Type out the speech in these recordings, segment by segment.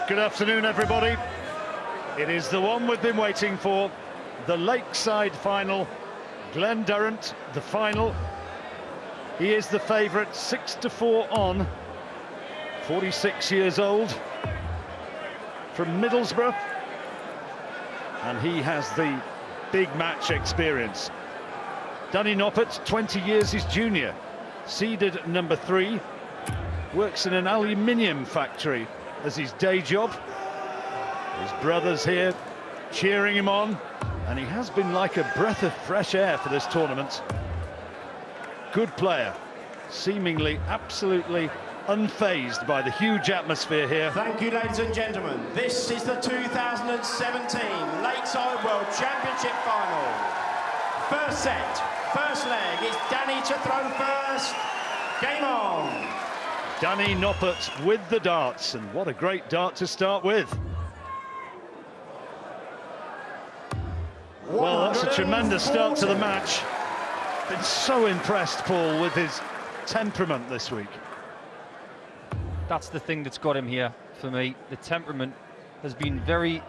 Good afternoon, everybody. It is the one we've been waiting for, the Lakeside final. Glen Durrant, the final. He is the favourite, 6-4 on. 46 years old, from Middlesbrough, and he has the big match experience. Danny Noppert, 20 years his junior, seeded number 3, works in an aluminium factory as his day job. His brothers here cheering him on, and he has been like a breath of fresh air for this tournament. Good player, seemingly absolutely unfazed by the huge atmosphere here. Thank you, ladies and gentlemen. This is the 2017 Lakeside World Championship Final. First set, first leg, it's Danny to throw first. Game on. Danny Noppert with the darts, and what a great dart to start with. Well, that's a tremendous start to the match. Been so impressed, Paul, with his temperament this week. That's the thing that's got him here for me. The temperament has been very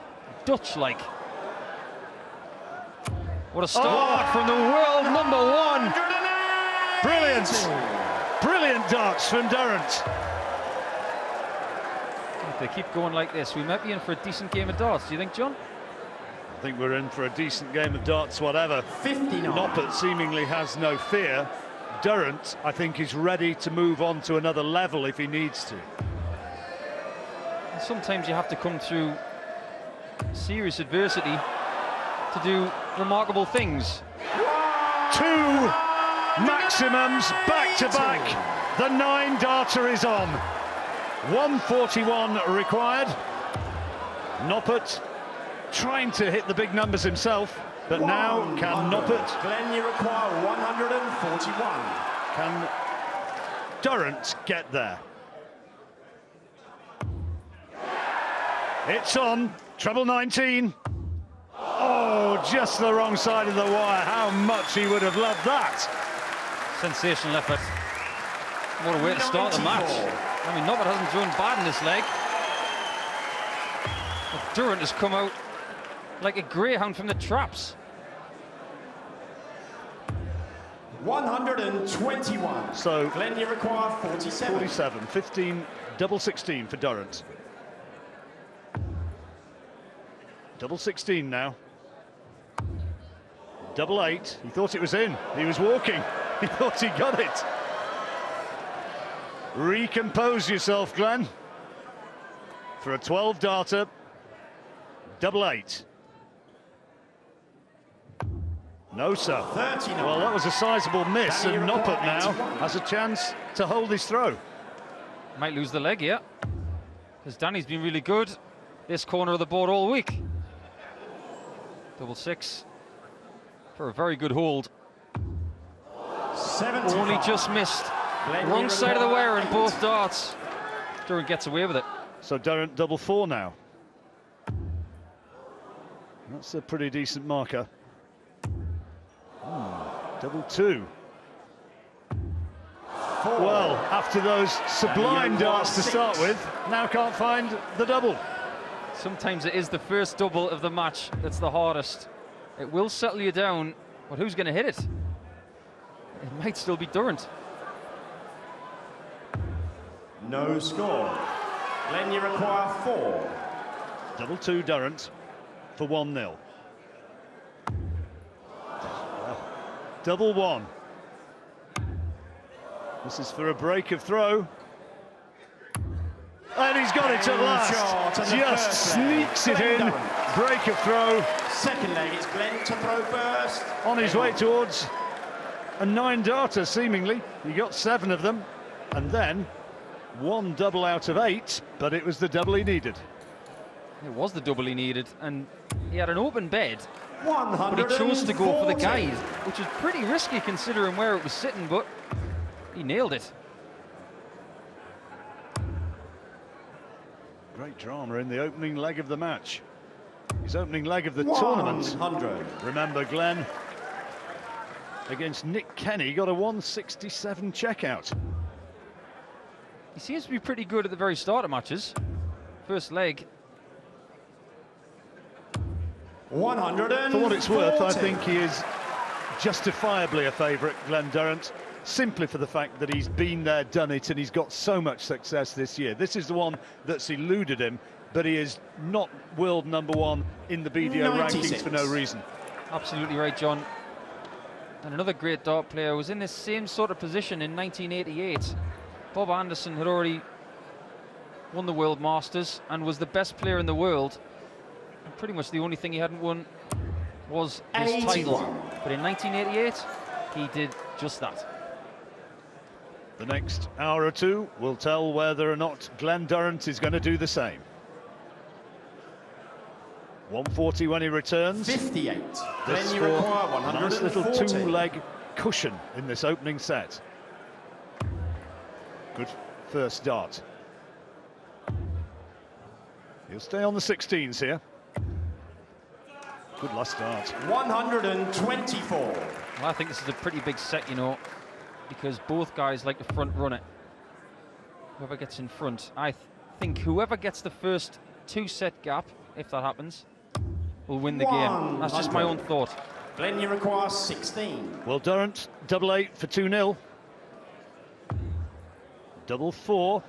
Dutch-like. What a start from the world #1. Brilliant. Brilliant darts from Durrant. If they keep going like this, we might be in for a decent game of darts. Do you think, John? I think we're in for a decent game of darts, whatever. 59. Noppert seemingly has no fear. Durrant, I think, is ready to move on to another level if he needs to. And sometimes you have to come through serious adversity to do remarkable things. 2 maximums back to back. The 9-darter is on. 141 required. Noppert trying to hit the big numbers himself, but now can Noppert? Glen, you require 141. Can Durrant get there? It's on, treble 19. Oh, just the wrong side of the wire. How much he would have loved that. Sensational effort. What a way to start the match. I mean, Noppert hasn't thrown bad in this leg. But Durrant has come out like a greyhound from the traps. 121. So Glen, you require 47. 47, 15, double 16 for Durrant. Double 16 now. Double 8. He thought it was in. He was walking. He thought he got it. Recompose yourself, Glen. For a 12-darter. Double 8. No, sir. 39. Well, that was a sizable miss, Danny and Noppert required now 81. has a chance to hold his throw. Might lose the leg here, because Danny's been really good this corner of the board all week. Double 6 for a very good hold. 75. Only just missed. Glen, Wrong you side of the require wire in 8. both darts. Durrant gets away with it. So Durrant double 4 now. That's a pretty decent marker. Double 2. 4. Well, after those sublime darts to start with, now can't find the double. Sometimes it is the first double of the match that's the hardest. It will settle you down, but who's going to hit it? It might still be Durrant. No score. Glen, you require 4. Double 2 Durrant for 1-0. Double 1. This is for a break of throw. And he's got it at last. Just sneaks it in. Break of throw. Second leg, it's Glen to throw first. On his way towards a 9-darter, seemingly. He got 7 of them. And then 1 double out of 8, but it was the double he needed. It was the double he needed, and he had an open bed, 140. but he chose to go for the guide, which was pretty risky considering where it was sitting, but he nailed it. Great drama in the opening leg of the match. His opening leg of the tournament. 100. Remember, Glen against Nick Kenny got a 167 checkout. He seems to be pretty good at the very start of matches. first leg. 140. For what it's worth, I think he is justifiably a favourite, Glen Durrant, simply for the fact that he's been there, done it, and he's got so much success this year. This is the one that's eluded him, but he is not world #1 in the BDO 96. rankings for no reason. Absolutely right, John. And another great dart player was in this same sort of position in 1988. Bob Anderson had already won the World Masters and was the best player in the world. And pretty much the only thing he hadn't won was his 81. title. But in 1988, he did just that. The next hour or two will tell whether or not Glen Durrant is going to do the same. 140 when he returns. 58. This Then you for require a nice little 140. two-leg cushion in this opening set. Good first dart. He'll stay on the 16s here. Good last dart. 124. Well, I think this is a pretty big set, you know, because both guys like to front run it. Whoever gets in front. I think whoever gets the first two-set gap, if that happens, will win the game. That's just my own thought. Glen, you require 16. Well, Durrant, double 8 for 2-0. Double 4.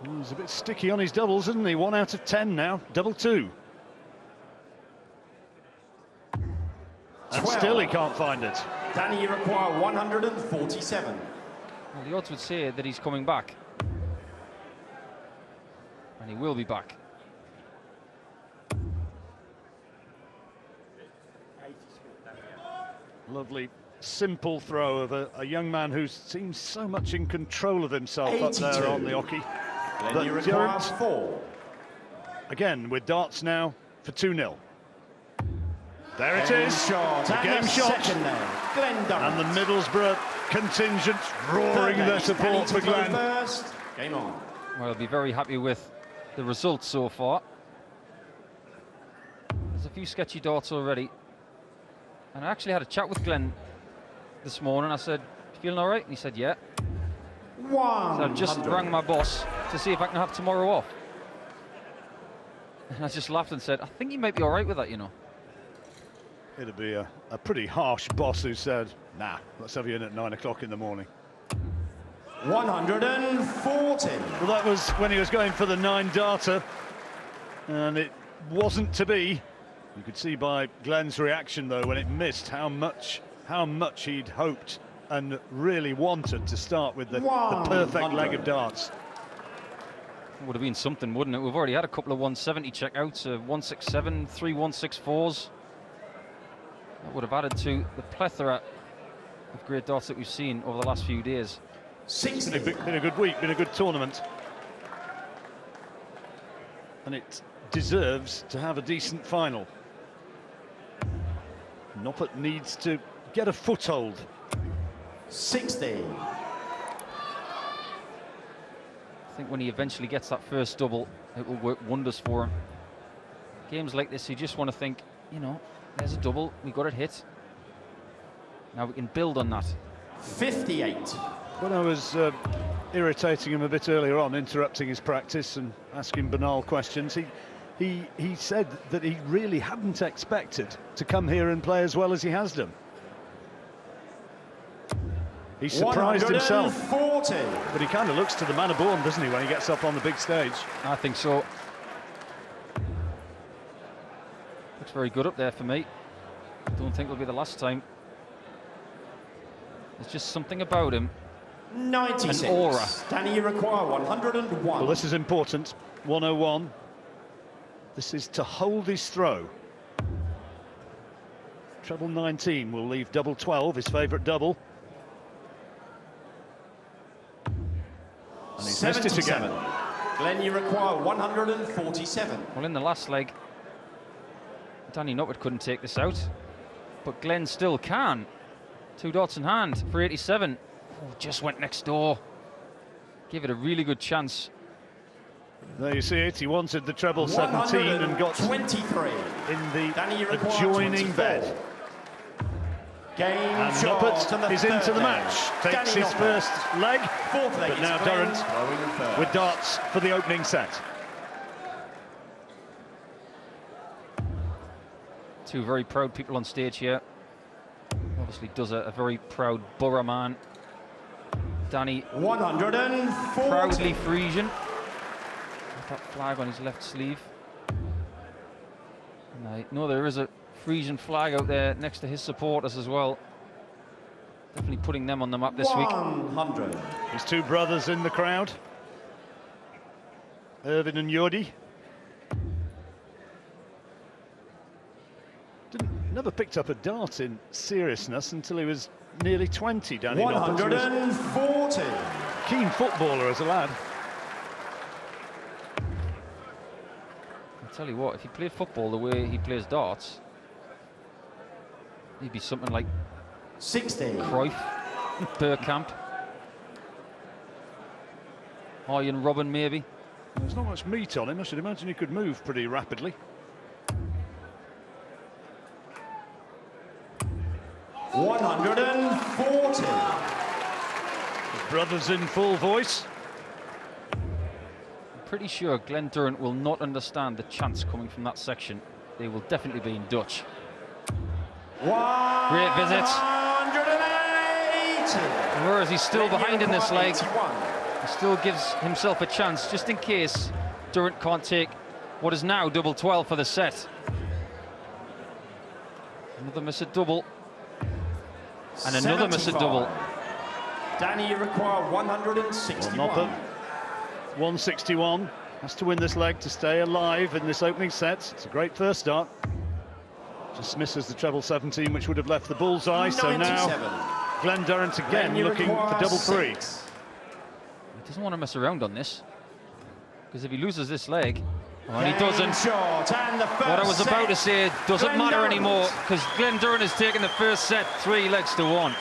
He's a bit sticky on his doubles, isn't he? 1 out of 10 now. Double 2. And 12. still he can't find it. Danny, you require 147. Well, the odds would say that he's coming back. And he will be back. Lovely, simple throw of a young man who seems so much in control of himself 82. up there on the hockey. Glen, you require 4. Again, with darts now for 2-0. There it Game is. shot. The And game the shot. second leg. Glen Durrant. And the Middlesbrough contingent roaring Third their leg. support Danny for to throw Glen. first. Game on. Well, I'll be very happy with the results so far. There's a few sketchy darts already. And I actually had a chat with Glen this morning. I said, feeling all right? And he said, yeah. So I've just rang my boss to see if I can have tomorrow off. And I just laughed and said, I think you might be all right with that, you know. It'd be a pretty harsh boss who said, nah, let's have you in at 9 o'clock in the morning. 140. Well, that was when he was going for the 9-darter, and it wasn't to be. You could see by Glen's reaction, though, when it missed, how much he'd hoped and really wanted to start with the perfect leg of darts. It would have been something, wouldn't it? We've already had a couple of 170 checkouts, 167, 3 164s. That would have added to the plethora of great darts that we've seen over the last few days. 60. Been a good week, been a good tournament. And it deserves to have a decent final. Noppert needs to get a foothold. 60. I think when he eventually gets that first double, it will work wonders for him. Games like this, you just want to think, you know, there's a double, we got it hit. Now we can build on that. 58. When I was irritating him a bit earlier on, interrupting his practice and asking banal questions, he said that he really hadn't expected to come here and play as well as he has done. He's surprised himself. 140. But he kind of looks to the man of born, doesn't he, when he gets up on the big stage? I think so. Looks very good up there for me. Don't think it'll be the last time. There's just something about him. 96. An aura. Danny, you require 101. Well, this is important. 101. This is to hold his throw. Treble 19 will leave double 12, his favourite double. And he's missed it again. Glen, you require 147. Well, in the last leg, Danny Noppert couldn't take this out, but Glen still can. 2 dots in hand for 87. Oh, just went next door. Give it a really good chance. There you see it. He wanted the treble 17 and got 23. in the Danny, you require adjoining 24. bed. Game And shot Noppert is into the match. Takes his first leg, Fourth leg but is now Glenn Durrant throwing first. with darts for the opening set. Two very proud people on stage here. Obviously does a very proud Borough man. Danny 140. proudly Frisian. With that flag on his left sleeve. And I know there is a Frisian flag out there next to his supporters as well. Definitely putting them on the map this week. 100. His two brothers in the crowd, Irvin and Jordi. Never picked up a dart in seriousness until he was nearly 20, Danny Noppert. 140. Keen footballer as a lad. I'll tell you what, if he played football the way he plays darts, he'd be something like 60. Cruyff, Bergkamp, Arjen Robben maybe. There's not much meat on him. I should imagine he could move pretty rapidly. 140. His brothers in full voice. I'm pretty sure Glenn Durrant will not understand the chants coming from that section. They will definitely be in Dutch. Great visit. 180. Whereas he's still behind in this leg, 81. he still gives himself a chance just in case Durrant can't take what is now double 12 for the set. Another miss at double. And another miss at double. Danny, you require 161. Well, Noppert, 161. Has to win this leg to stay alive in this opening set. It's a great first start. Just misses the treble 17, which would have left the bullseye. 97. So now Glenn Durrant again looking for double 3. He doesn't want to mess around on this, because if he loses this leg, and he doesn't, Shot, and the first what I was about to say doesn't Glenn matter Durrant. anymore, because Glenn Durrant has taken the first set 3 legs to 1.